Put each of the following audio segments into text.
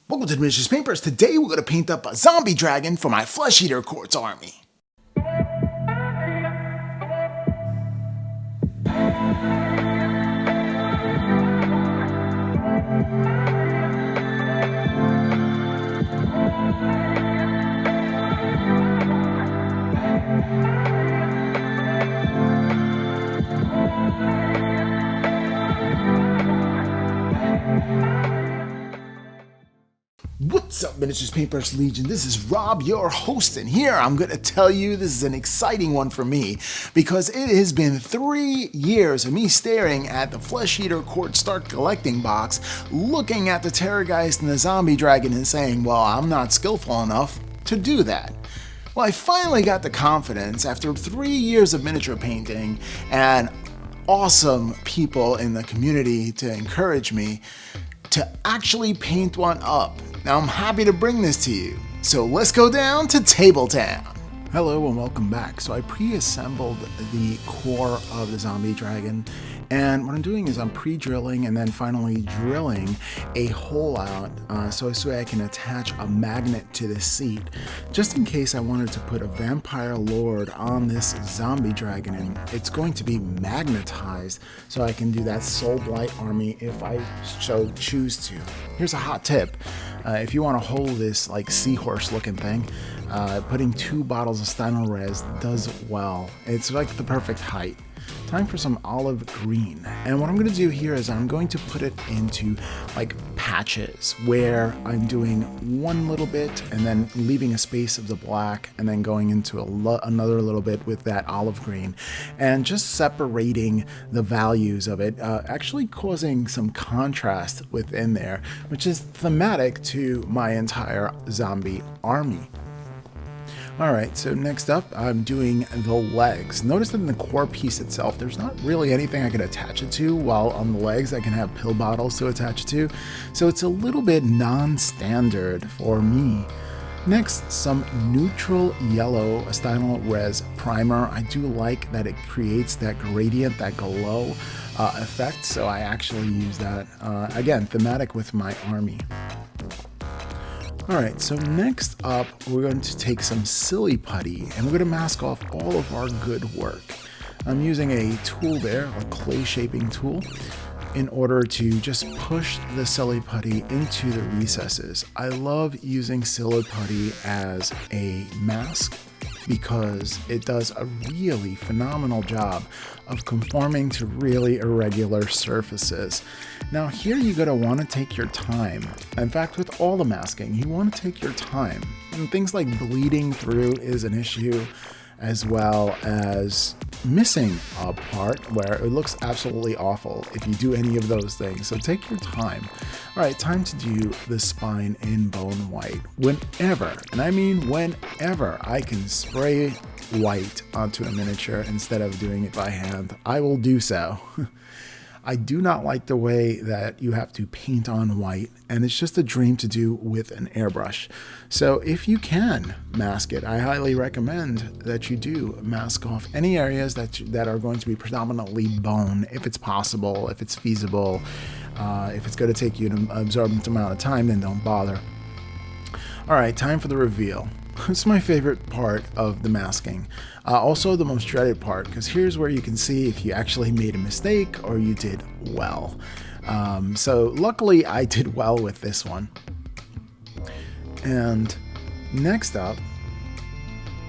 Welcome to Delicious Painters. Today we're going to paint up a zombie dragon for my Flesh Eater Quartz army. What's up, Miniatures Paintbrush Legion? This is Rob, your host, and here I'm going to tell you this is an exciting one for me because it has been 3 years of me staring at the Flesh Eater Quartz Start Collecting box, looking at the Terrorgeist and the Zombie Dragon and saying, well, I'm not skillful enough to do that. Well, I finally got the confidence after 3 years of miniature painting and awesome people in the community to encourage me to actually paint one up. Now I'm happy to bring this to you. So let's go down to Table Town. Hello and welcome back. So I pre-assembled the core of the zombie dragon, and what I'm doing is I'm pre-drilling and then finally drilling a hole out so I can attach a magnet to the seat, just in case I wanted to put a vampire lord on this zombie dragon, and it's going to be magnetized so I can do that Soul Blight army if I so choose to. Here's a hot tip. If you want to hold this like seahorse looking thing, putting 2 bottles of STYNYLREZ does well. It's like the perfect height. Time for some olive green. And what I'm going to do here is I'm going to put it into like patches where I'm doing one little bit and then leaving a space of the black and then going into another little bit with that olive green and just separating the values of it, actually causing some contrast within there, which is thematic to my entire zombie army. Alright, so next up I'm doing the legs. Notice that in the core piece itself there's not really anything I can attach it to, while on the legs I can have pill bottles to attach it to, so it's a little bit non-standard for me. Next, some neutral yellow STYNYLREZ primer. I do like that it creates that gradient, that glow effect, so I actually use that, again, thematic with my army. Alright, so next up we're going to take some silly putty and we're going to mask off all of our good work. I'm using a tool there, a clay shaping tool, in order to just push the silly putty into the recesses. I love using silly putty as a mask because it does a really phenomenal job of conforming to really irregular surfaces. Now here you're going to want to take your time. In fact, with all the masking, you want to take your time. And things like bleeding through is an issue, as well as missing a part where it looks absolutely awful if you do any of those things. So take your time. All right, time to do the spine in bone white. Whenever, and I mean whenever, I can spray white onto a miniature instead of doing it by hand, I will do so. I do not like the way that you have to paint on white, and it's just a dream to do with an airbrush. So if you can mask it, I highly recommend that you do mask off any areas that are going to be predominantly bone, if it's possible, if it's feasible. If it's going to take you an absorbent amount of time, then don't bother. All right, time for the reveal. It's my favorite part of the masking. Also the most dreaded part, because here's where you can see if you actually made a mistake or you did well. So luckily I did well with this one. And next up,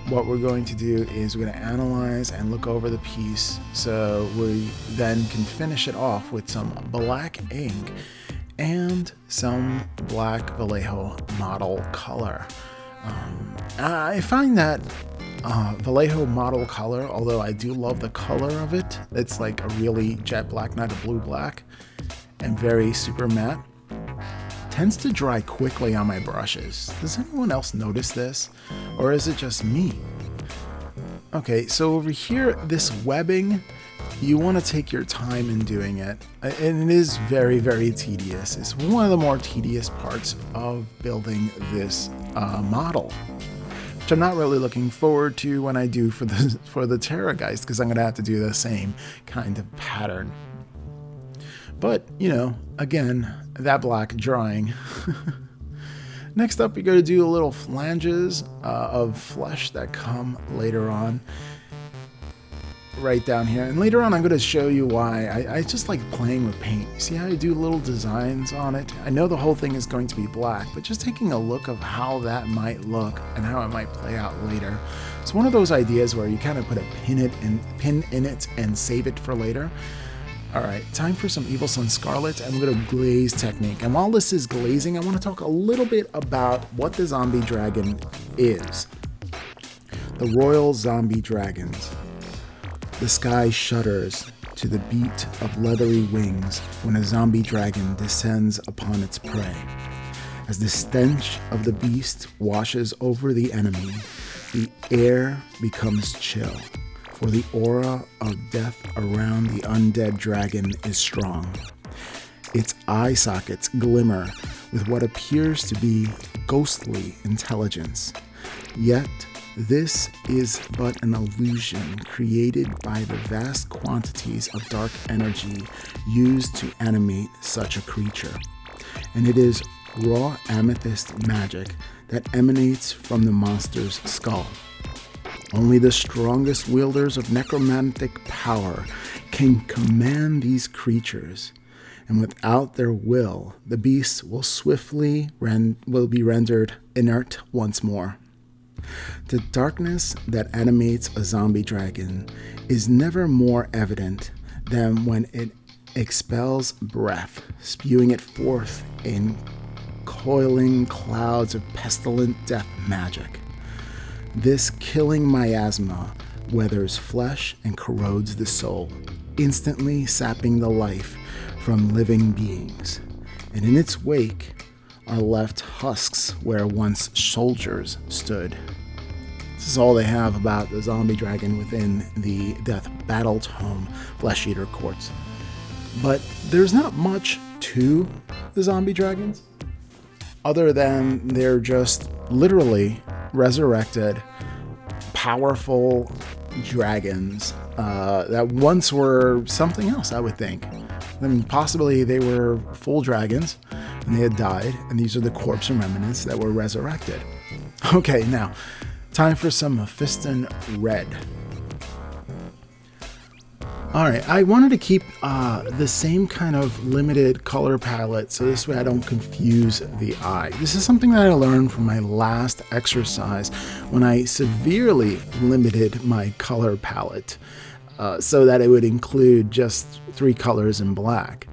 what we're going to do is we're going to analyze and look over the piece so we then can finish it off with some black ink and some black Vallejo model color. I find that Vallejo model color, although I do love the color of it, it's like a really jet black, not a blue black, and very super matte, tends to dry quickly on my brushes. Does anyone else notice this? Or is it just me? Okay, so over here, this webbing, you want to take your time in doing it, and it is very, very tedious. It's one of the more tedious parts of building this model, which I'm not really looking forward to when I do for the Terrorgeist, because I'm going to have to do the same kind of pattern. But, you know, again, that black drawing Next up, you're going to do a little flanges of flesh that come later on. Right down here, and later on I'm going to show you why I just like playing with paint. See how I do little designs on it? I know the whole thing is going to be black, but just taking a look of how that might look and how it might play out later. It's one of those ideas where you kind of put a pin in it and save it for later. Alright, time for some Evil Sunz Scarlet. I'm going to glaze technique, and while this is glazing, I want to talk a little bit about what the zombie dragon is. The Royal Zombie Dragons. The sky shudders to the beat of leathery wings when a zombie dragon descends upon its prey. As the stench of the beast washes over the enemy, the air becomes chill, for the aura of death around the undead dragon is strong. Its eye sockets glimmer with what appears to be ghostly intelligence. Yet, this is but an illusion created by the vast quantities of dark energy used to animate such a creature. And it is raw amethyst magic that emanates from the monster's skull. Only the strongest wielders of necromantic power can command these creatures, and without their will, the beast will be rendered inert once more. The darkness that animates a zombie dragon is never more evident than when it expels breath, spewing it forth in coiling clouds of pestilent death magic. This killing miasma weathers flesh and corrodes the soul, instantly sapping the life from living beings. And in its wake are left husks where once soldiers stood. This is all they have about the zombie dragon within the Death Battle Tome Flesh Eater Courts. But there's not much to the zombie dragons, other than they're just literally resurrected, powerful dragons that once were something else, I would think. I mean, possibly they were full dragons, and they had died, and these are the corpse and remnants that were resurrected. Okay, now, time for some MEPHISTON Red. Alright, I wanted to keep the same kind of limited color palette so this way I don't confuse the eye. This is something that I learned from my last exercise when I severely limited my color palette so that it would include just 3 colors in black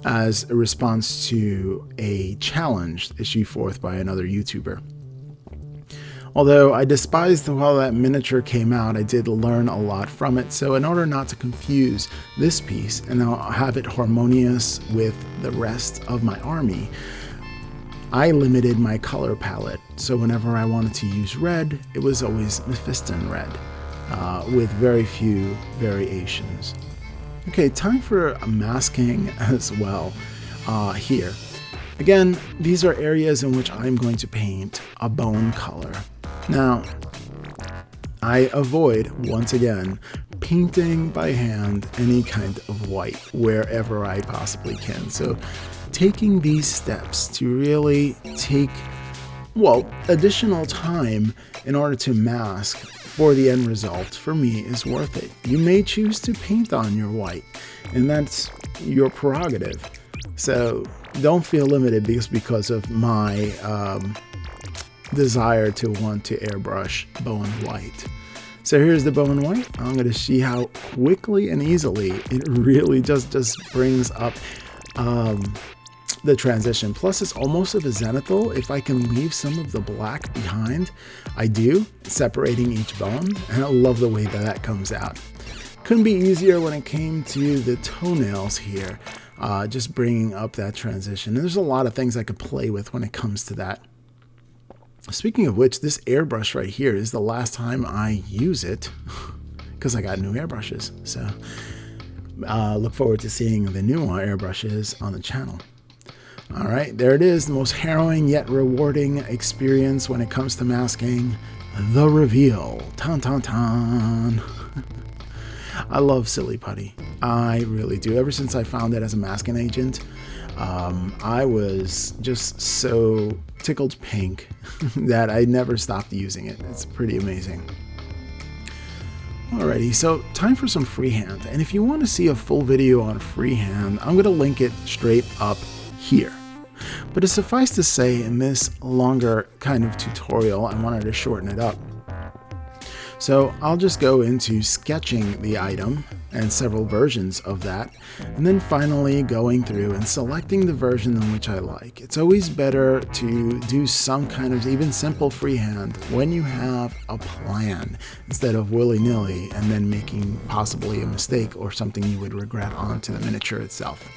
as a response to a challenge issued forth by another YouTuber. Although I despised how that miniature came out, I did learn a lot from it, so in order not to confuse this piece and I'll have it harmonious with the rest of my army, I limited my color palette. So whenever I wanted to use red, it was always MEPHISTON Red, with very few variations. Okay, time for masking as well here. Again, these are areas in which I'm going to paint a bone color. Now, I avoid, once again, painting by hand any kind of white wherever I possibly can. So taking these steps to really take, well, additional time in order to mask for the end result, for me, is worth it. You may choose to paint on your white, and that's your prerogative. So don't feel limited because of my desire to want to airbrush bone white. So here's the bone white. I'm going to see how quickly and easily it really just brings up the transition. Plus it's almost of a zenithal. If I can leave some of the black behind, I do, separating each bone, and I love the way that comes out. Couldn't be easier when it came to the toenails here, just bringing up that transition. And there's a lot of things I could play with when it comes to that. Speaking of which, this airbrush right here is the last time I use it because I got new airbrushes. So look forward to seeing the new airbrushes on the channel. All right, there it is, the most harrowing yet rewarding experience when it comes to masking, the reveal. Tan tan tan. I love Silly Putty. I really do. Ever since I found it as a masking agent, I was just so tickled pink that I never stopped using it. It's pretty amazing. Alrighty, so time for some freehand. And if you want to see a full video on freehand, I'm going to link it straight up here. But it suffice to say, in this longer kind of tutorial, I wanted to shorten it up. So I'll just go into sketching the item and several versions of that, and then finally going through and selecting the version in which I like. It's always better to do some kind of even simple freehand when you have a plan instead of willy-nilly and then making possibly a mistake or something you would regret onto the miniature itself.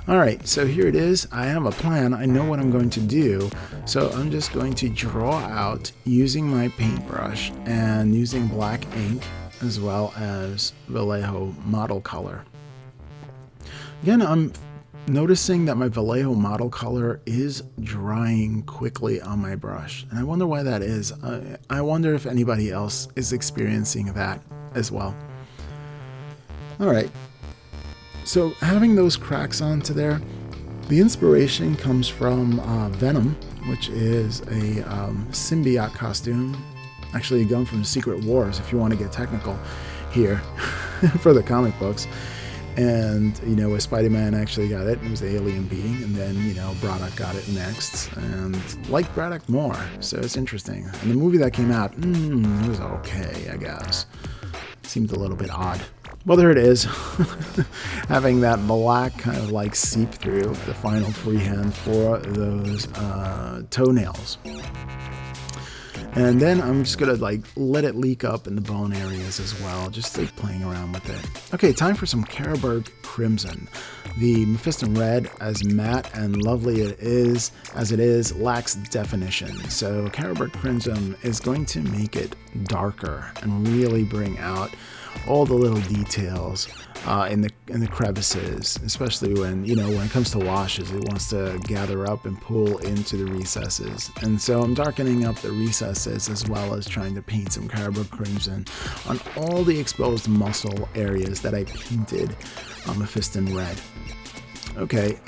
Alright, so here it is. I have a plan. I know what I'm going to do. So I'm just going to draw out using my paintbrush and using black ink as well as Vallejo model color. Again, I'm noticing that my Vallejo model color is drying quickly on my brush. And I wonder why that is. I wonder if anybody else is experiencing that as well. Alright. So having those cracks onto there, the inspiration comes from Venom, which is a symbiote costume. Actually, a gun from Secret Wars, if you want to get technical here, for the comic books. And, you know, Spider-Man actually got it. It was the alien being. And then, you know, Braddock got it next. And liked Braddock more. So it's interesting. And the movie that came out, it was okay, I guess. Seemed a little bit odd. Well, there it is. Having that black kind of like seep through the final freehand for those toenails. And then I'm just gonna like let it leak up in the bone areas as well, just like playing around with it. Okay, time for some CARROBURG Crimson. The MEPHISTON Red, as matte and lovely as it is, lacks definition. So CARROBURG Crimson is going to make it darker and really bring out all the little details in the crevices, especially when it comes to washes, it wants to gather up and pull into the recesses. And so I'm darkening up the recesses as well as trying to paint some CARROBURG Crimson on all the exposed muscle areas that I painted on MEPHISTON Red. Okay,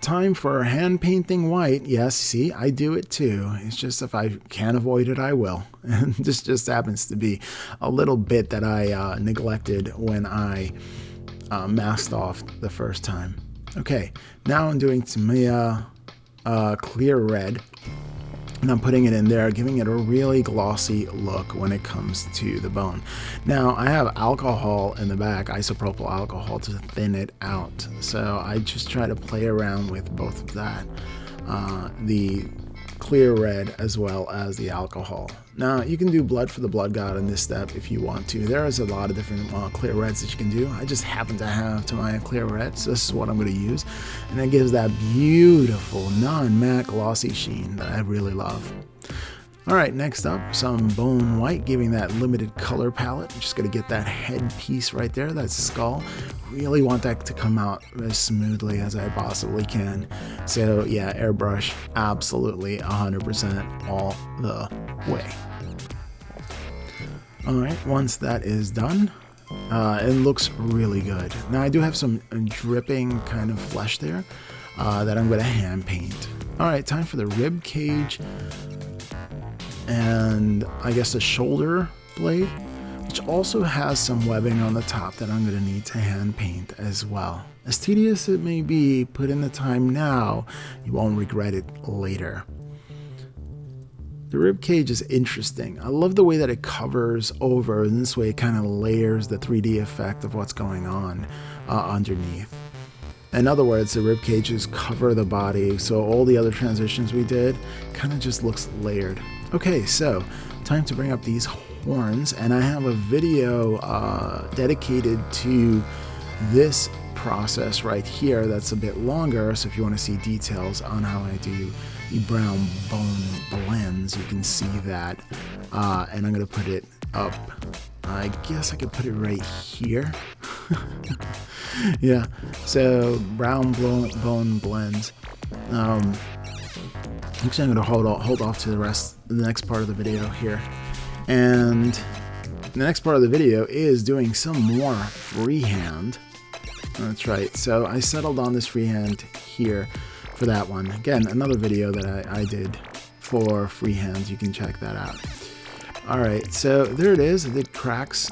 time for hand painting white. Yes, see, I do it too. It's just if I can't avoid it, I will. And this just happens to be a little bit that I neglected when I masked off the first time. Okay, now I'm doing TAMIYA clear red. And I'm putting it in there, giving it a really glossy look when it comes to the bone. Now, I have alcohol in the back, isopropyl alcohol, to thin it out. So I just try to play around with both of that. The clear red as well as the alcohol. Now, you can do blood for the blood god in this step if you want to. There is a lot of different clear reds that you can do. I just happen to have TAMIYA clear red, so this is what I'm going to use. And that gives that beautiful non-matte glossy sheen that I really love. Alright, next up, some bone white, giving that limited color palette. I'm just going to get that head piece right there, that skull. Really want that to come out as smoothly as I possibly can. So yeah, airbrush, absolutely 100% all the way. Alright, once that is done, it looks really good. Now I do have some dripping kind of flesh there that I'm going to hand paint. Alright, time for the rib cage. And I guess the shoulder blade, which also has some webbing on the top that I'm going to need to hand paint as well. As tedious it may be, put in the time now, you won't regret it later. The rib cage is interesting. I love the way that it covers over, and this way it kind of layers the 3D effect of what's going on underneath. In other words, the rib cages cover the body, so all the other transitions we did kind of just looks layered. Okay, so time to bring up these horns, and I have a video dedicated to this process right here that's a bit longer, so if you want to see details on how I do the brown bone blends, you can see that, and I'm going to put it up. I guess I could put it right here. Yeah, so brown bone blends. Actually, I'm going to hold off to the next part of the video here. And the next part of the video is doing some more freehand. That's right. So I settled on this freehand here for that one. Again, another video that I did for freehand. You can check that out. All right, so there it is. I did cracks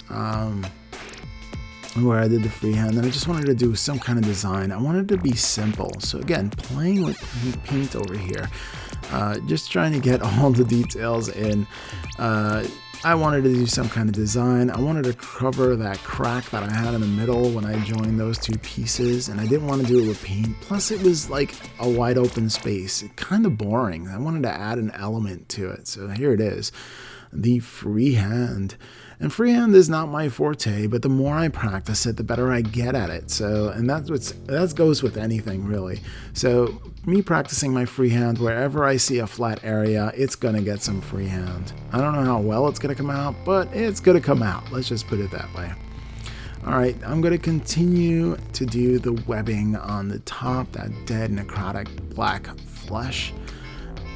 where I did the freehand, and I just wanted to do some kind of design. I wanted it to be simple. So again, playing with paint over here, just trying to get all the details in. I wanted to do some kind of design. I wanted to cover that crack that I had in the middle when I joined those two pieces, and I didn't want to do it with paint. Plus it was like a wide open space, kind of boring. I wanted to add an element to it. So here it is, the freehand. And freehand is not my forte, but the more I practice it, the better I get at it. So, and that goes with anything really. So me practicing my freehand, wherever I see a flat area, it's gonna get some freehand. I don't know how well it's gonna come out, but it's gonna come out. Let's just put it that way. All right, I'm gonna continue to do the webbing on the top, that dead necrotic black flesh.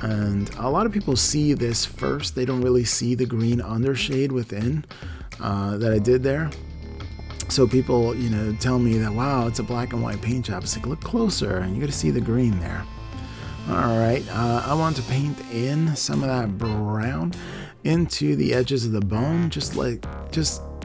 And a lot of people see this first. They don't really see the green undershade within that I did there. So people, you know, tell me that, wow, it's a black and white paint job. It's like, look closer and you got to see the green there. All right, I want to paint in some of that brown into the edges of the bone, just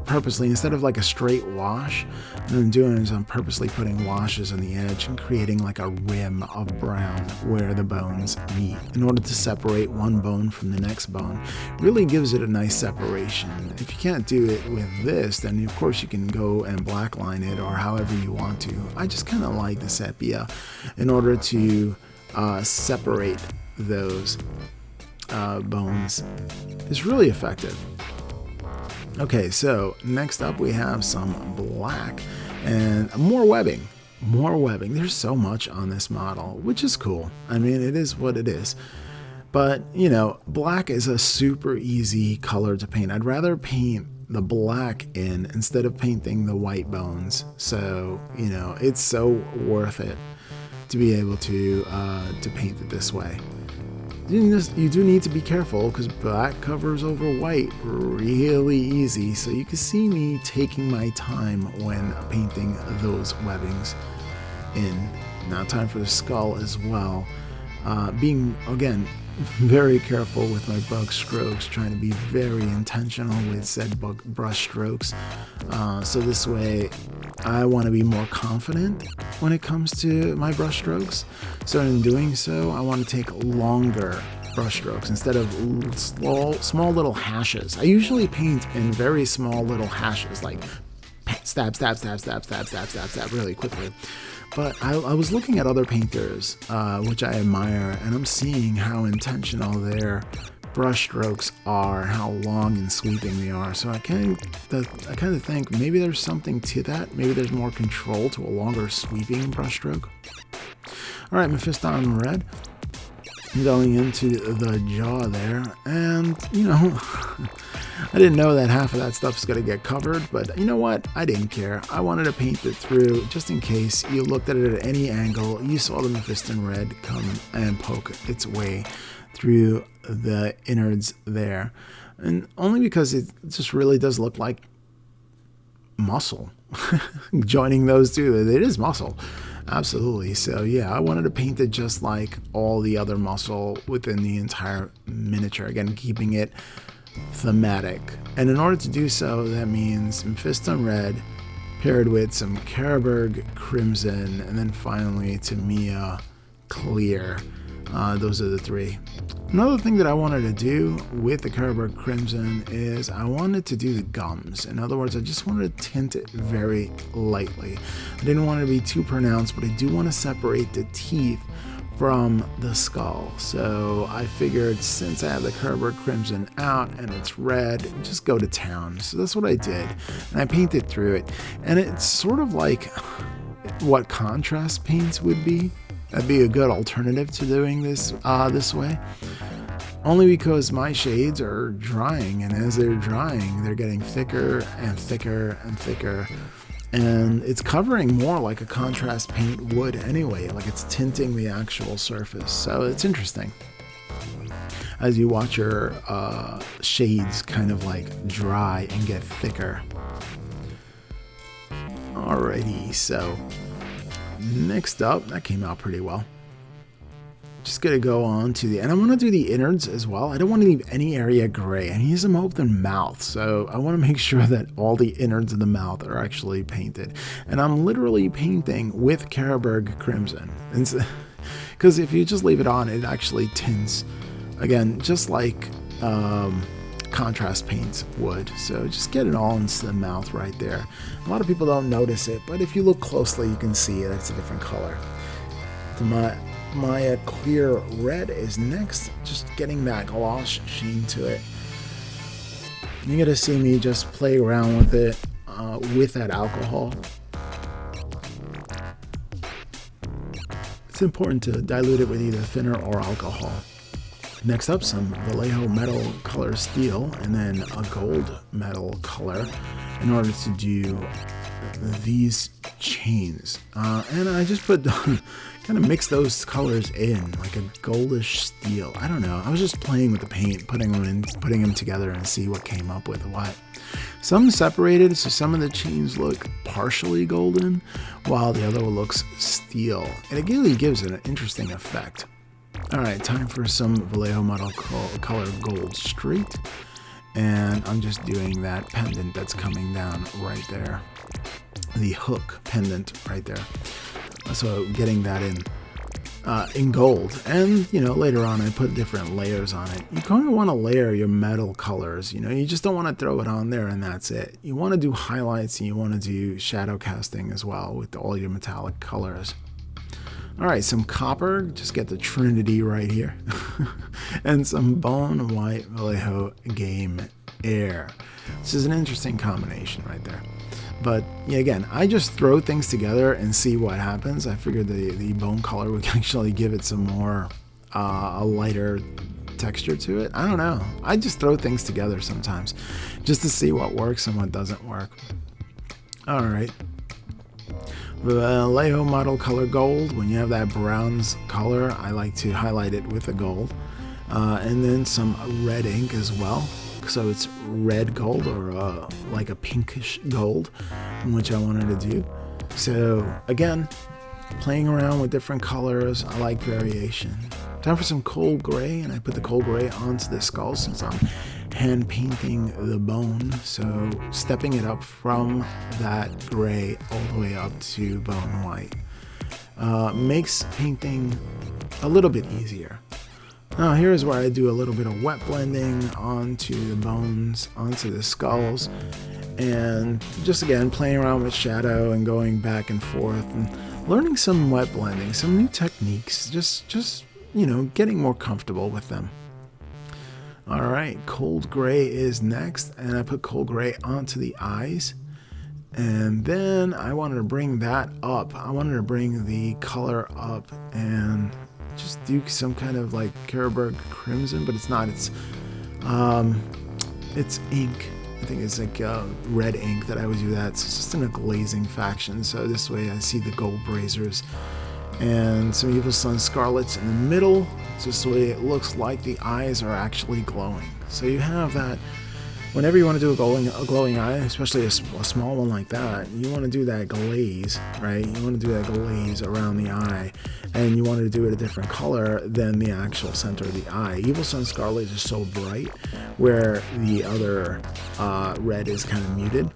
purposely, instead of like a straight wash. What I'm doing is I'm purposely putting washes on the edge and creating like a rim of brown where the bones meet in order to separate one bone from the next bone. Really gives it a nice separation. If you can't do it with this, then of course you can go and blackline it or however you want to. I just kind of like the sepia in order to separate those bones. It's really effective. Okay, so next up we have some black and more webbing. More webbing. There's so much on this model, which is cool. I mean, it is what it is. But, you know, black is a super easy color to paint. I'd rather paint the black in instead of painting the white bones. So, you know, it's so worth it to be able to paint it this way. You do need to be careful because black covers over white really easy. So you can see me taking my time when painting those webbings in. Now time for the skull as well. Being, again, very careful with my brush strokes, trying to be very intentional with said brush strokes. So this way I want to be more confident when it comes to my brush strokes. So in doing so, I want to take longer brush strokes instead of small little hashes. I usually paint in very small little hashes, like stab, stab, stab, stab, stab, stab, stab, stab, really quickly. But I was looking at other painters, which I admire, and I'm seeing how intentional their brush strokes are, how long and sweeping they are. So I kind of think maybe there's something to that. Maybe there's more control to a longer sweeping brush stroke. All right, MEPHISTON red. Going into the jaw there, and you know, I didn't know that half of that stuff's gonna get covered, but you know what? I didn't care. I wanted to paint it through just in case you looked at it at any angle, you saw the MEPHISTON red come and poke its way through the innards there, and only because it just really does look like muscle. Joining those two, it is muscle. Absolutely. So yeah, I wanted to paint it just like all the other muscle within the entire miniature. Again, keeping it thematic. And in order to do so, that means MEPHISTON red paired with some CARROBURG crimson, and then finally TAMIYA clear. Those are the three. Another thing that I wanted to do with the CARROBURG crimson is I wanted to do the gums. In other words, I just wanted to tint it very lightly. I didn't want it to be too pronounced, but I do want to separate the teeth from the skull. So I figured since I have the CARROBURG crimson out and it's red, just go to town. So that's what I did. And I painted through it. And it's sort of like what contrast paints would be. That'd be a good alternative to doing this this way. Only because my shades are drying, and as they're drying, they're getting thicker and thicker and thicker. And it's covering more like a contrast paint would anyway, like it's tinting the actual surface. So it's interesting as you watch your shades kind of like dry and get thicker. Alrighty, so next up, that came out pretty well. just gonna go on to and I want to do the innards as well. I don't want to leave any area gray, and he has an open mouth, so I want to make sure that all the innards of the mouth are actually painted. And I'm literally painting with CARROBURG crimson, because if you just leave it on, it actually tints again, just like contrast paints would. So just get it all into the mouth right there. A lot of people don't notice it, but if you look closely, you can see it. It's a different color. My clear red is next, just getting that gloss sheen to it. You're gonna see me just play around with it with that alcohol. It's important to dilute it with either thinner or alcohol. Next up, some Vallejo metal color steel, and then a gold metal color in order to do these chains. And I just put kind of mix those colors in like a goldish steel. I don't know. I was just playing with the paint, putting them together and see what came up with what. Some separated, so some of the chains look partially golden, while the other one looks steel. And it really gives it an interesting effect. All right, time for some Vallejo metal color gold straight. And I'm just doing that pendant that's coming down right there. The hook pendant right there. So getting that in gold. And, you know, later on I put different layers on it. You kind of want to layer your metal colors. You know, you just don't want to throw it on there and that's it. You want to do highlights and you want to do shadow casting as well with all your metallic colors. All right, some copper, just get the Trinity right here. And some bone white Vallejo Game Air. This is an interesting combination right there. But yeah, again, I just throw things together and see what happens. I figured the bone color would actually give it some more, a lighter texture to it. I don't know. I just throw things together sometimes just to see what works and what doesn't work. All right. Vallejo model color gold. When you have that bronze color, I like to highlight it with a gold. And then some red ink as well. So it's red gold or like a pinkish gold, which I wanted to do. So again, playing around with different colors. I like variation. Time for some cold gray, and I put the cold gray onto the skull since I'm hand painting the bone. So stepping it up from that gray all the way up to bone white makes painting a little bit easier. Now here's where I do a little bit of wet blending onto the bones, onto the skulls, and just again playing around with shadow and going back and forth and learning some wet blending, some new techniques, just you know, getting more comfortable with them. All right, cold gray is next, and I put cold gray onto the eyes. And then I wanted to bring that up. I wanted to bring the color up and just do some kind of like CARROBURG crimson, but it's not. It's ink. I think it's like red ink that I would do that. It's just in a glazing faction. So this way I see the gold brazers and some Evil Sun Scarlets in the middle. It's just the way it looks like the eyes are actually glowing. So you have that. Whenever you want to do a glowing eye, especially a small one like that, you want to do that glaze, right? You want to do that glaze around the eye, and you want to do it a different color than the actual center of the eye. Evil Sun Scarlet is so bright, where the other red is kind of muted.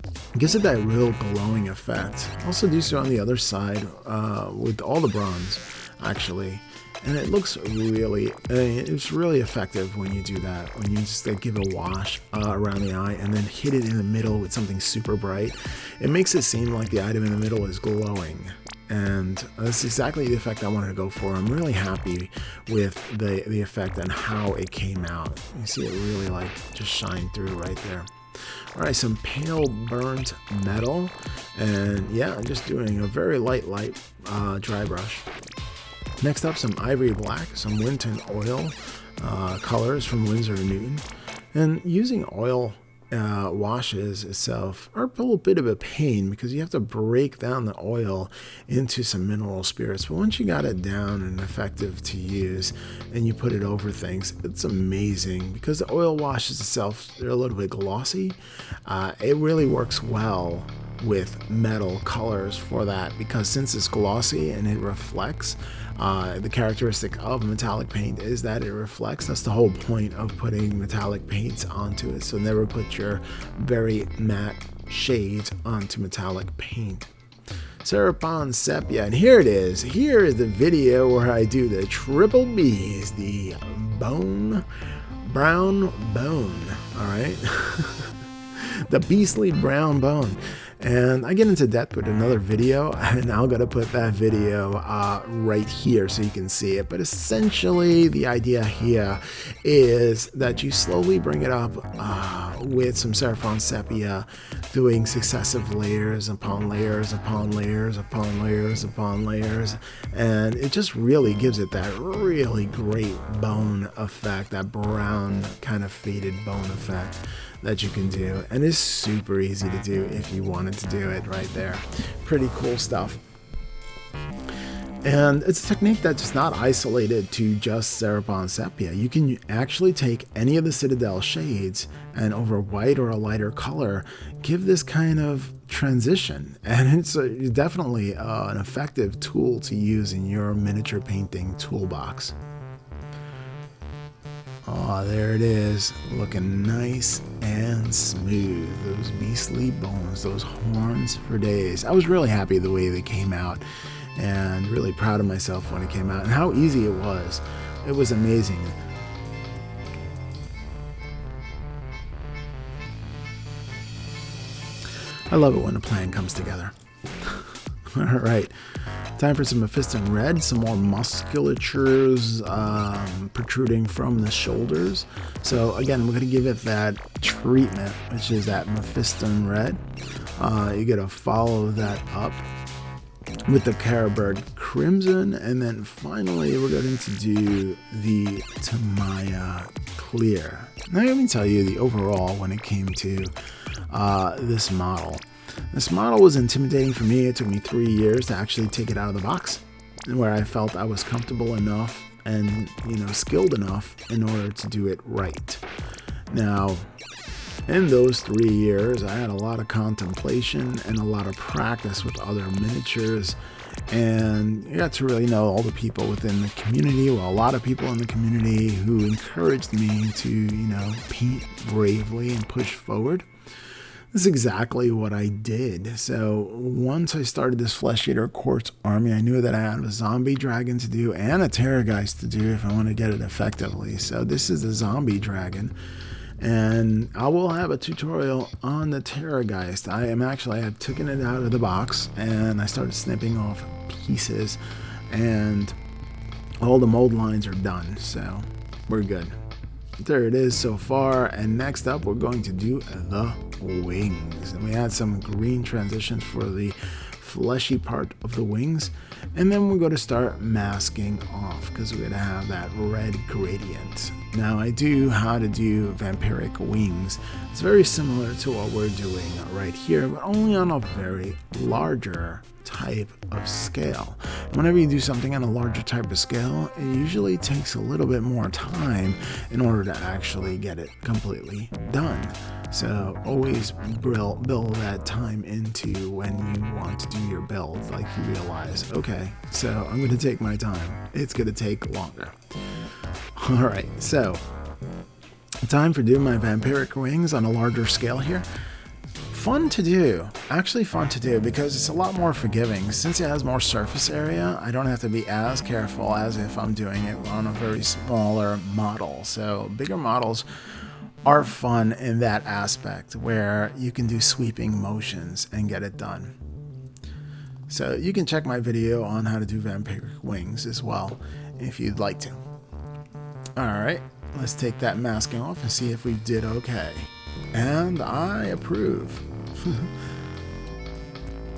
It gives it that real glowing effect. Also do so on the other side with all the bronze, actually. And it looks really, it's really effective when you do that, when you just give a wash around the eye and then hit it in the middle with something super bright. It makes it seem like the item in the middle is glowing. And that's exactly the effect I wanted to go for. I'm really happy with the effect and how it came out. You see it really like just shine through right there. All right, some pale burnt metal. And yeah, I'm just doing a very light dry brush. Next up, some ivory black, some Winton oil colors from Winsor & Newton. And using oil washes itself are a little bit of a pain because you have to break down the oil into some mineral spirits. But once you got it down and effective to use and you put it over things, it's amazing because the oil washes itself, they're a little bit glossy. It really works well with metal colors for that, because since it's glossy and it reflects, the characteristic of metallic paint is that it reflects. That's the whole point of putting metallic paints onto it. So never put your very matte shades onto metallic paint. SERAPHIM Sepia, and here it is. Here is the video where I do the triple B's, the brown bone, all right? The beastly brown bone. And I get into depth with another video, and I'm gonna put that video right here so you can see it. But essentially, the idea here is that you slowly bring it up with some SERAPHIM Sepia, doing successive layers upon layers upon layers upon layers upon layers, and it just really gives it that really great bone effect, that brown kind of faded bone effect that you can do, and it's super easy to do if you wanted to do it right there. Pretty cool stuff. And it's a technique that's not isolated to just SERAPHIM Sepia. You can actually take any of the Citadel shades and over white or a lighter color, give this kind of transition. And it's definitely an effective tool to use in your miniature painting toolbox. Oh, there it is, looking nice and smooth. Those beastly bones, those horns for days. I was really happy the way they came out, and really proud of myself when it came out, and how easy it was. It was amazing. I love it when a plan comes together. All right. Time for some MEPHISTON red, some more musculatures protruding from the shoulders. So again, we're going to give it that treatment, which is that MEPHISTON red. You got to follow that up with the CARROBURG crimson, and then finally we're going to do the TAMIYA clear. Now let me tell you the overall when it came to this model. This model was intimidating for me. It took me 3 years to actually take it out of the box, where I felt I was comfortable enough and skilled enough in order to do it right. Now, in those 3 years, I had a lot of contemplation and a lot of practice with other miniatures, and I got to really know all the people within the community, well, a lot of people in the community who encouraged me to, paint bravely and push forward. This is exactly what I did. So once I started this Flesh Eater Quartz army, I knew that I had a zombie dragon to do and a Terrorgeist to do if I want to get it effectively. So this is the zombie dragon, and I will have a tutorial on the Terrorgeist. I have taken it out of the box and I started snipping off pieces, and all the mold lines are done, so we're good. There it is so far, and next up we're going to do the wings, and we had some green transitions for the fleshy part of the wings, and then we're going to start masking off because we're going to have that red gradient. Now I do how to do vampiric wings. It's very similar to what we're doing right here, but only on a very larger type of scale. Whenever you do something on a larger type of scale, it usually takes a little bit more time in order to actually get it completely done. So always build that time into when you want to do your build, like you realize, okay, so I'm going to take my time. It's going to take longer. All right, so time for doing my vampiric wings on a larger scale here. Fun to do, actually fun to do, because it's a lot more forgiving. Since it has more surface area, I don't have to be as careful as if I'm doing it on a very smaller model. So bigger models are fun in that aspect, where you can do sweeping motions and get it done. So you can check my video on how to do vampiric wings as well if you'd like to. Alright, let's take that masking off and see if we did okay. And I approve.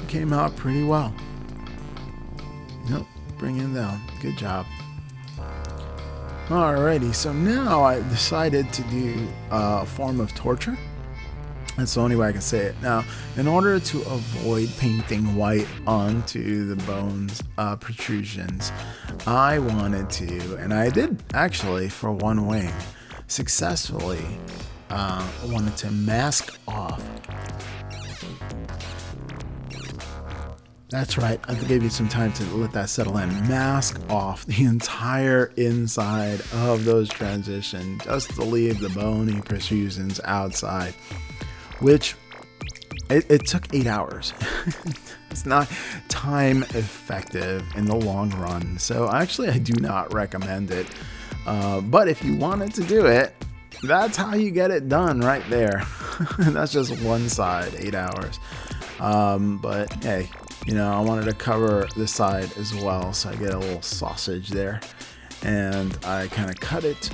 Came out pretty well. Nope, bring it down. Good job. Alrighty, so now I decided to do a form of torture. That's the only way I can say it. Now, in order to avoid painting white onto the bones protrusions, I wanted to, and I did actually for one wing, successfully wanted to mask off That's right, I gave you some time to let that settle in. Mask off the entire inside of those transitions just to leave the bony protrusions outside, which it took 8 hours. It's not time effective in the long run, so actually I do not recommend it. But if you wanted to do it, that's how you get it done right there. That's just one side, 8 hours. But hey, you know, I wanted to cover the side as well, so I get a little sausage there. And I kind of cut it,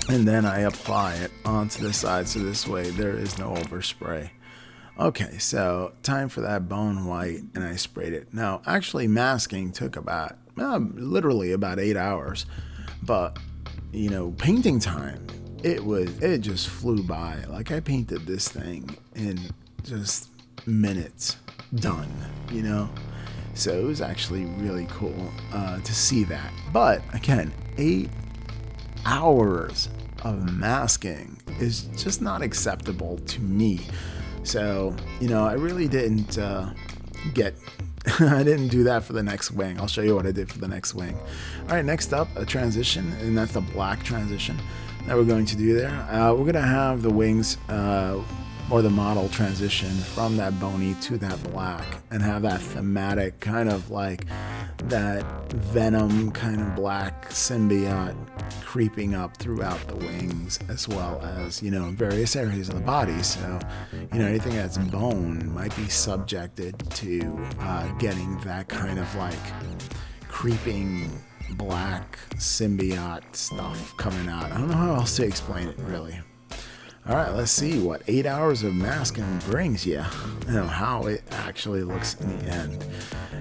and then I apply it onto the side, so this way there is no overspray. Okay, so time for that bone white, and I sprayed it. Now, actually masking took about, literally about 8 hours, but, you know, painting time, it just flew by. Like, I painted this thing in just minutes, done, you know? So it was actually really cool to see that. But again, 8 hours of masking is just not acceptable to me. So, you know, I really didn't I didn't do that for the next wing. I'll show you what I did for the next wing. All right, next up, a transition, and that's the black transition that we're going to do there. We're going to have the wings or the model transition from that bony to that black and have that thematic kind of like that venom kind of black symbiote creeping up throughout the wings, as well as, you know, various areas of the body. So, you know, anything that's bone might be subjected to getting that kind of like creeping black symbiote stuff coming out. I don't know how else to explain it, really. All right, let's see what 8 hours of masking brings you, and how it actually looks in the end.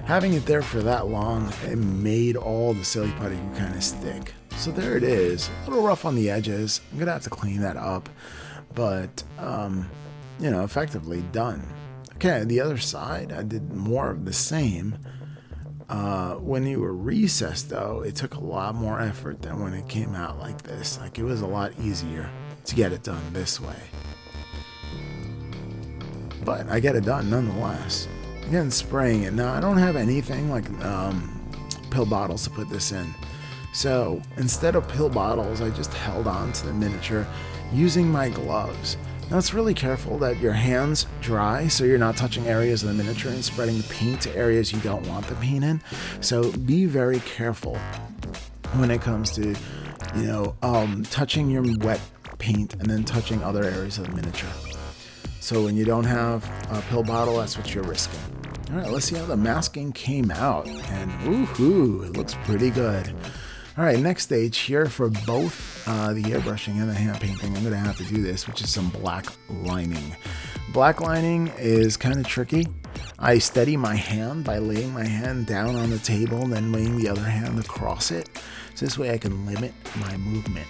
Having it there for that long, it made all the silly putty kind of stick. So there it is, a little rough on the edges. I'm gonna have to clean that up, but you know, effectively done. Okay, the other side, I did more of the same. When you were recessed though, it took a lot more effort than when it came out like this. Like, it was a lot easier to get it done this way. But I get it done nonetheless. Again, spraying it. Now, I don't have anything like pill bottles to put this in. So instead of pill bottles, I just held on to the miniature using my gloves. Now, it's really careful that your hands dry so you're not touching areas of the miniature and spreading the paint to areas you don't want the paint in. So be very careful when it comes to, you know, touching your wet paint and then touching other areas of the miniature. So when you don't have a pill bottle, that's what you're risking. All right, let's see how the masking came out. And woohoo, it looks pretty good. All right, next stage here for both the airbrushing and the hand painting, I'm gonna have to do this, which is some black lining. Black lining is kind of tricky. I steady my hand by laying my hand down on the table and then laying the other hand across it. So this way I can limit my movement.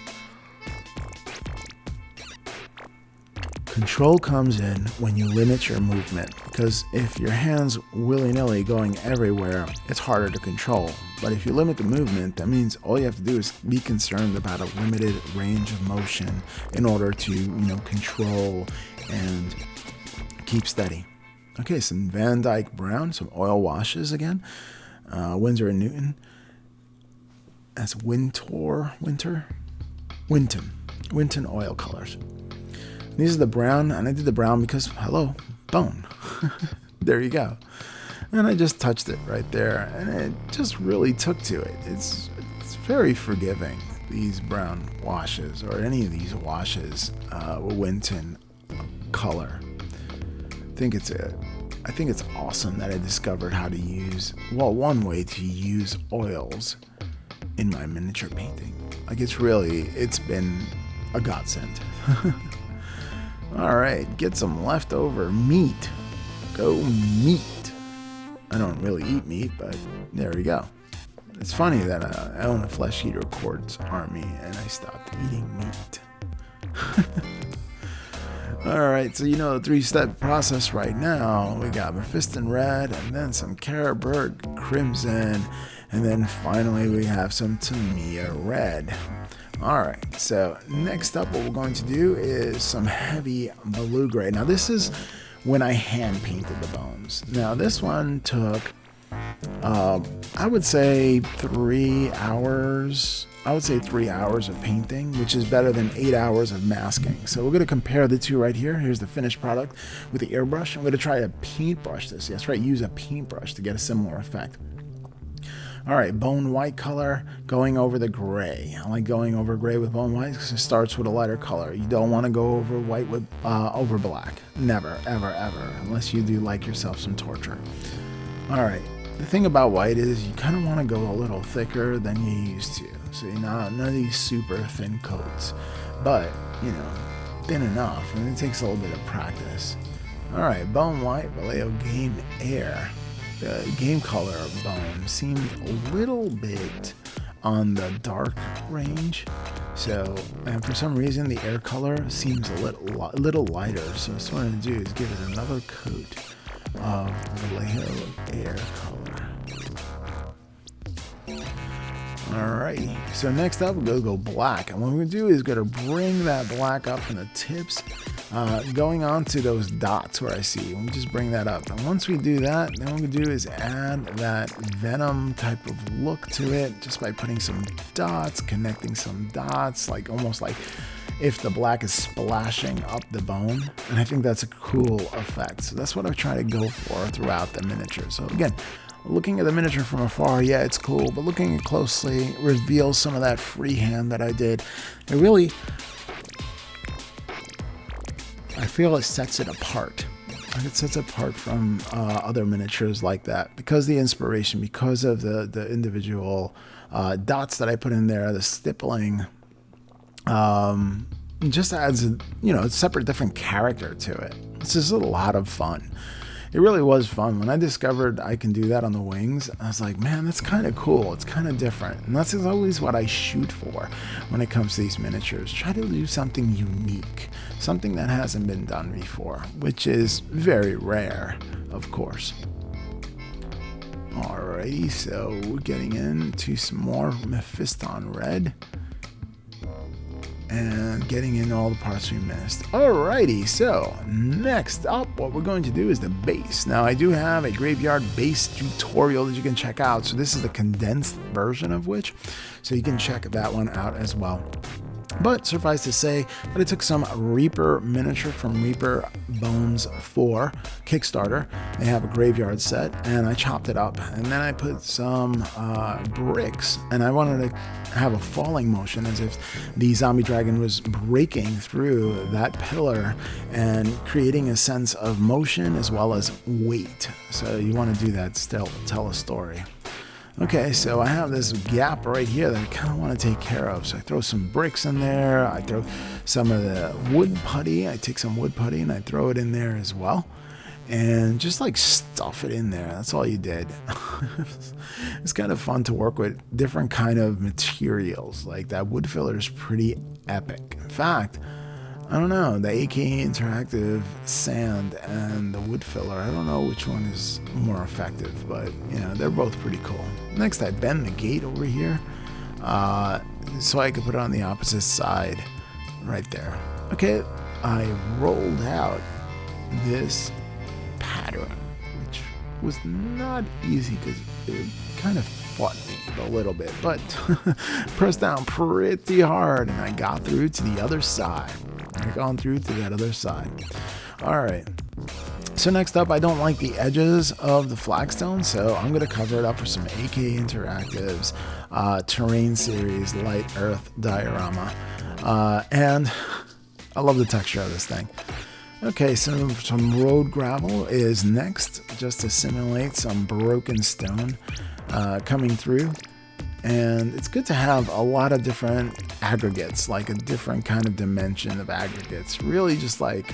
Control comes in when you limit your movement, because if your hand's willy-nilly going everywhere, it's harder to control. But if you limit the movement, that means all you have to do is be concerned about a limited range of motion in order to, you know, control and keep steady. Okay, some VANDYKE brown, some oil washes again. Winsor & Newton. That's WINTON oil colors. These are the brown, and I did the brown because, hello, bone. There you go. And I just touched it right there, and it just really took to it. It's very forgiving, these brown washes, or any of these washes with WINTON color. I think it's awesome that I discovered how to use, well, one way to use oils in my miniature painting. Like, it's been a godsend. All right, get some leftover meat. Go meat. I don't really eat meat, but there we go. It's funny that I own a flesh eater quartz army and I stopped eating meat. All right, so you know the 3-step process right now. We got MEPHISTON red, and then some CARROBURG crimson, and then finally we have some TAMIYA red. All right, so next up what we're going to do is some heavy blue gray. Now this is when I hand painted the bones. Now this one took, I would say 3 hours. I would say 3 hours of painting, which is better than 8 hours of masking. So we're going to compare the two right here. Here's the finished product with the airbrush. I'm going to try to paintbrush this. Yes, right, use a paintbrush to get a similar effect. All right, bone white color going over the gray. I like going over gray with bone white because it starts with a lighter color. You don't want to go over white with over black. Never, ever, ever, unless you do like yourself some torture. All right, the thing about white is you kind of want to go a little thicker than you used to. So you're not none of these super thin coats, but you know, thin enough, and it takes a little bit of practice. All right, bone white, Vallejo Game Air. The game color of bone seemed a little bit on the dark range, so, and for some reason the air color seems a little lighter. So what I'm going to do is give it another coat of Vallejo Air color. Alright, so next up we're going to go black, and what we're going to do is going to bring that black up from the tips, going on to those dots where I see. We'll just bring that up, and once we do that, then what we're going to do is add that venom type of look to it just by putting some dots, connecting some dots, like almost like if the black is splashing up the bone, and I think that's a cool effect. So that's what I try to go for throughout the miniature. So again, looking at the miniature from afar, yeah, it's cool, but looking at it closely reveals some of that freehand that I did. It really, I feel it sets it apart. It sets it apart from other miniatures like that because the inspiration, because of the individual dots that I put in there, the stippling, just adds a separate different character to it. It's just a lot of fun. It really was fun. When I discovered I can do that on the wings, I was like, man, that's kind of cool. It's kind of different. And that's always what I shoot for when it comes to these miniatures. Try to do something unique, something that hasn't been done before, which is very rare, of course. Alrighty, so we're getting into some more MEPHISTON red. And getting in all the parts we missed. Alrighty, so next up, what we're going to do is the base. Now, I do have a graveyard base tutorial that you can check out. So this is the condensed version of which, so you can check that one out as well. But suffice to say that I took some Reaper miniature from Reaper Bones 4 Kickstarter. They have a graveyard set, and I chopped it up. And then I put some bricks, and I wanted to have a falling motion as if the zombie dragon was breaking through that pillar and creating a sense of motion as well as weight. So you want to do that still, tell a story. Okay, so I have this gap right here that I kind of want to take care of. So I throw some bricks in there. I throw some of the wood putty. I take some wood putty and I throw it in there as well. And just like stuff it in there. That's all you did. It's kind of fun to work with different kind of materials. Like that wood filler is pretty epic. In fact, I don't know, the AK Interactive sand and the wood filler, I don't know which one is more effective, but they're both pretty cool. Next, I bend the gate over here so I could put it on the opposite side right there. Okay, I rolled out this pattern, which was not easy because it kind of fought me a little bit, but pressed down pretty hard and I got through to the other side. I've gone through to that other side. All right. So next up, I don't like the edges of the flagstone, so I'm going to cover it up with some AK Interactives Terrain Series Light Earth Diorama. And I love the texture of this thing. Okay, so some road gravel is next, just to simulate some broken stone coming through. And it's good to have a lot of different aggregates, like a different kind of dimension of aggregates. Really just like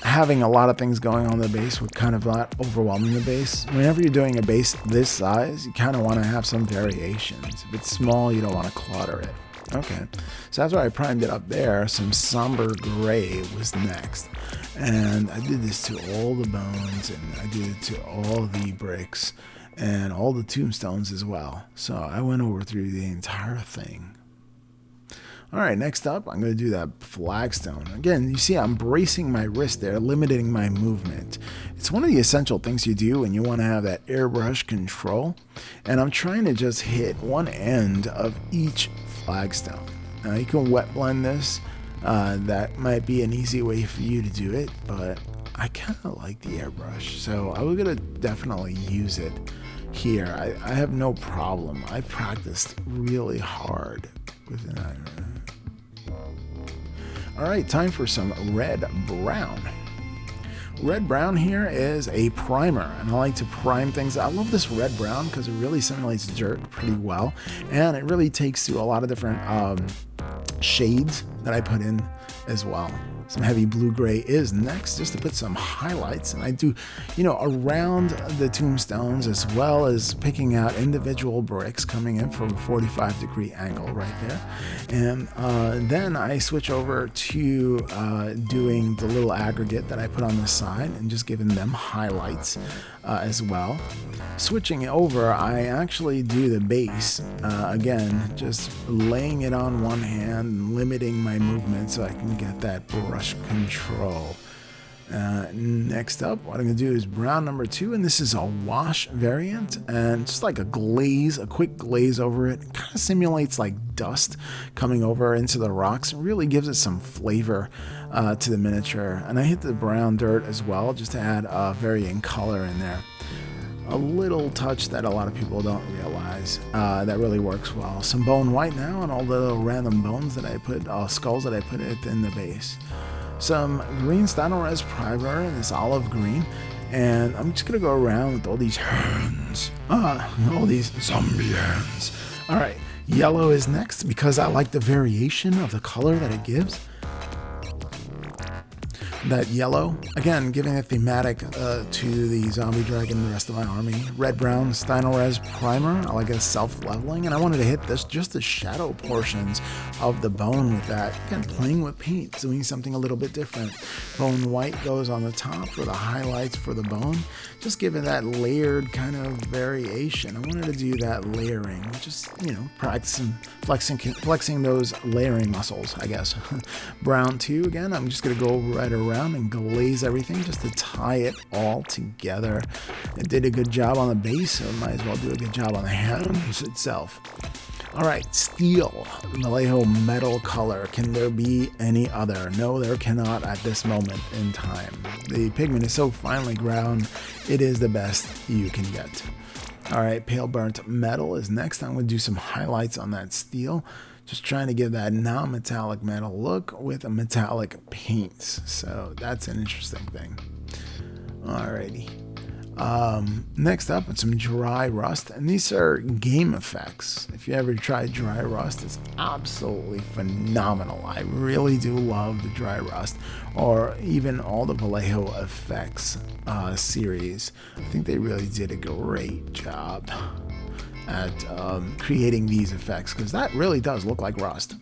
having a lot of things going on in the base would kind of not overwhelming the base. Whenever you're doing a base this size, you kind of want to have some variations. If it's small, you don't want to clutter it. Okay, so after I primed it up there, some somber gray was next. And I did this to all the bones, and I did it to all the bricks, and all the tombstones as well. So I went over through the entire thing. Alright, next up, I'm going to do that flagstone. Again, you see I'm bracing my wrist there, limiting my movement. It's one of the essential things you do when you want to have that airbrush control. And I'm trying to just hit one end of each flagstone. Now, you can wet blend this. That might be an easy way for you to do it, but I kind of like the airbrush. So I was going to definitely use it here. I have no problem. I practiced really hard with an iron. Alright, time for some red brown. Red brown here is a primer, and I like to prime things. I love this red brown because it really simulates dirt pretty well, and it really takes to a lot of different shades that I put in as well. Some heavy blue gray is next, just to put some highlights, and I do, around the tombstones, as well as picking out individual bricks coming in from a 45-degree angle right there. And then I switch over to doing the little aggregate that I put on the side and just giving them highlights as well. Switching over, I actually do the base, again, just laying it on one hand and limiting my movement so I can get that brush control. Next up, what I'm going to do is brown number 2, and this is a wash variant, and just like a glaze, a quick glaze over it. It kind of simulates like dust coming over into the rocks. It really gives it some flavor to the miniature. And I hit the brown dirt as well, just to add varying color in there. A little touch that a lot of people don't realize that really works well. Some bone white now, and all the little random bones that I put, skulls that I put in the base. Some green STYNYLREZ primer in this olive green, and I'm just gonna go around with all these hands, all these zombie hands. All right, yellow is next because I like the variation of the color that it gives. That yellow, again, giving a thematic to the zombie dragon and the rest of my army. Red brown STYNYLREZ primer, I like it self-leveling, and I wanted to hit this just the shadow portions of the bone with that. Again, playing with paint, doing something a little bit different. Bone white goes on the top for the highlights for the bone, just giving that layered kind of variation. I wanted to do that layering, just, practicing, flexing those layering muscles, I guess. Brown too, again, I'm just going to go right around and glaze everything just to tie it all together. It did a good job on the base, so it might as well do a good job on the hands itself. Alright, steel, Vallejo metal color. Can there be any other? No, there cannot at this moment in time. The pigment is so finely ground, it is the best you can get. Alright, pale burnt metal is next. I'm going to do some highlights on that steel. Just trying to give that non-metallic metal look with a metallic paints. So that's an interesting thing. Alrighty. Next up, some dry rust, and these are game effects. If you ever tried dry rust, it's absolutely phenomenal. I really do love the dry rust, or even all the Vallejo effects series. I think they really did a great job at creating these effects, because that really does look like rust.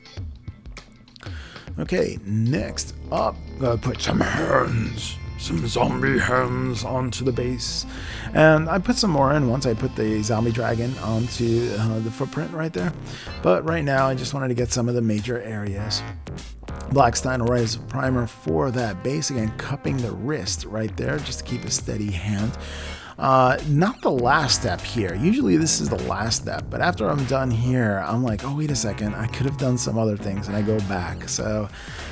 Okay, next up, gotta put some hands, some zombie hands onto the base, and I put some more in once I put the zombie dragon onto the footprint right there, but right now I just wanted to get some of the major areas. Black STYNYLREZ primer for that base, again cupping the wrist right there just to keep a steady hand. Not the last step here. Usually this is the last step, but after I'm done here, I'm like, oh wait a second, I could have done some other things, and I go back. So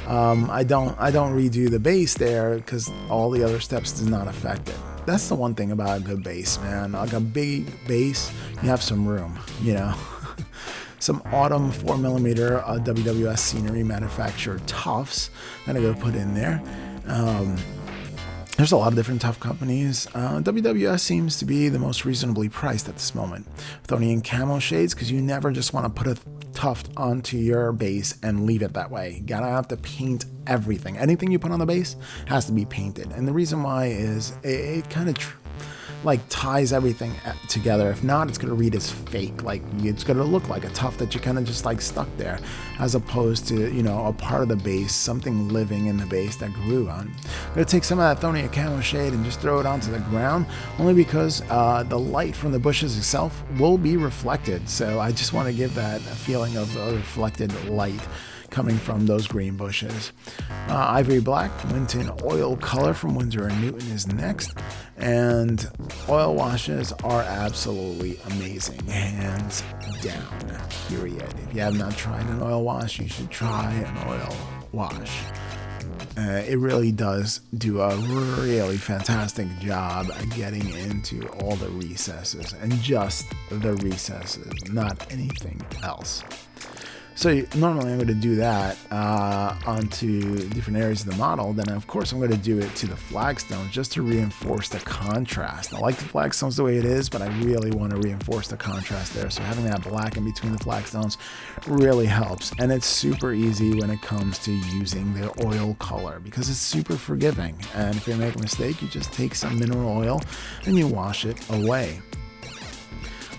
I don't redo the base there because all the other steps does not affect it. That's the one thing about a good base, man. Like a big base, you have some room, Some autumn 4mm WWS scenery manufactured tufts that I gotta put in there. There's a lot of different tuft companies. WWS seems to be the most reasonably priced at this moment. ATHONIAN camo shades, because you never just want to put a tuft onto your base and leave it that way. You gotta have to paint everything. Anything you put on the base has to be painted. And the reason why is it kind of ties everything together. If not, it's gonna read as fake. Like it's gonna look like a tuft that you kind of just stuck there, as opposed to a part of the base, something living in the base that grew on. I'm gonna take some of that ATHONIAN camo shade and just throw it onto the ground, only because the light from the bushes itself will be reflected. So I just want to give that a feeling of a reflected light coming from those green bushes. Ivory Black WINTON Oil Color from Winsor & Newton is next. And oil washes are absolutely amazing, hands down, period. If you have not tried an oil wash, you should try an oil wash. It really does do a really fantastic job at getting into all the recesses, and just the recesses, not anything else. So normally I'm going to do that onto different areas of the model. Then of course I'm going to do it to the flagstones just to reinforce the contrast. I like the flagstones the way it is, but I really want to reinforce the contrast there. So having that black in between the flagstones really helps. And it's super easy when it comes to using the oil color because it's super forgiving. And if you make a mistake, you just take some mineral oil and you wash it away.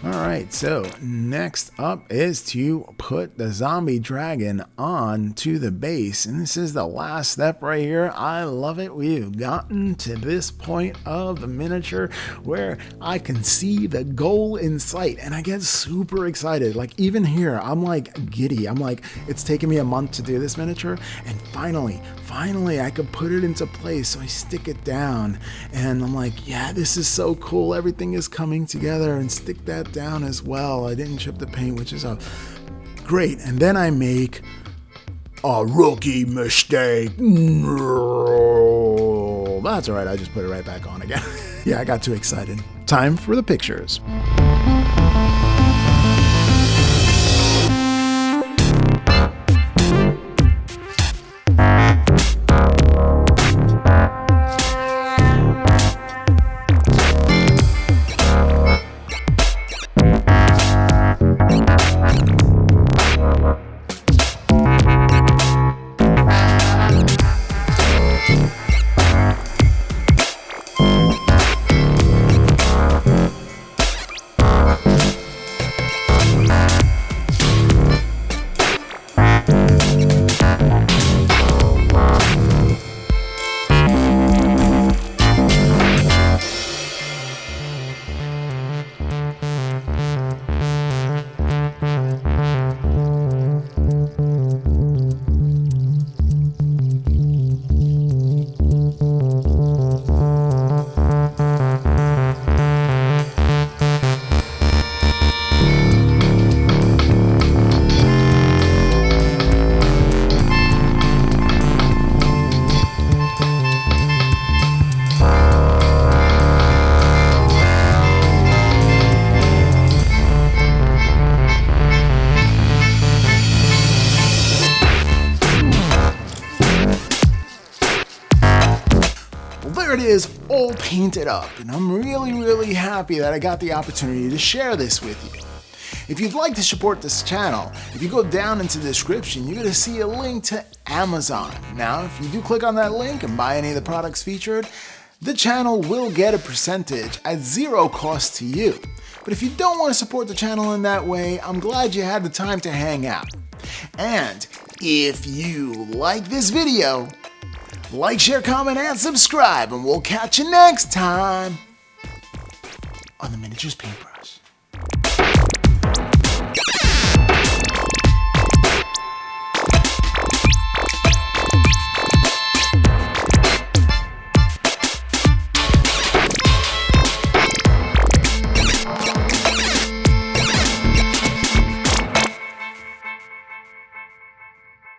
Alright, so next up is to put the zombie dragon on to the base. And this is the last step right here. I love it. We've gotten to this point of the miniature where I can see the goal in sight. And I get super excited. Like even here, I'm like giddy. I'm like, it's taken me a month to do this miniature. And finally, I could put it into place. So I stick it down. And I'm like, yeah, this is so cool. Everything is coming together. And stick that down as well. I didn't chip the paint, which is great. And then I make a rookie mistake. That's all right. I just put it right back on again. Yeah, I got too excited. Time for the pictures. There it is, all painted up, and I'm really happy that I got the opportunity to share this with you. If you'd like to support this channel, if you go down into the description, you're going to see a link to Amazon. Now, if you do click on that link and buy any of the products featured, the channel will get a percentage at zero cost to you. But if you don't want to support the channel in that way, I'm glad you had the time to hang out. And if you like this video, like, share, comment, and subscribe, and we'll catch you next time on the Miniatures Paintbrush.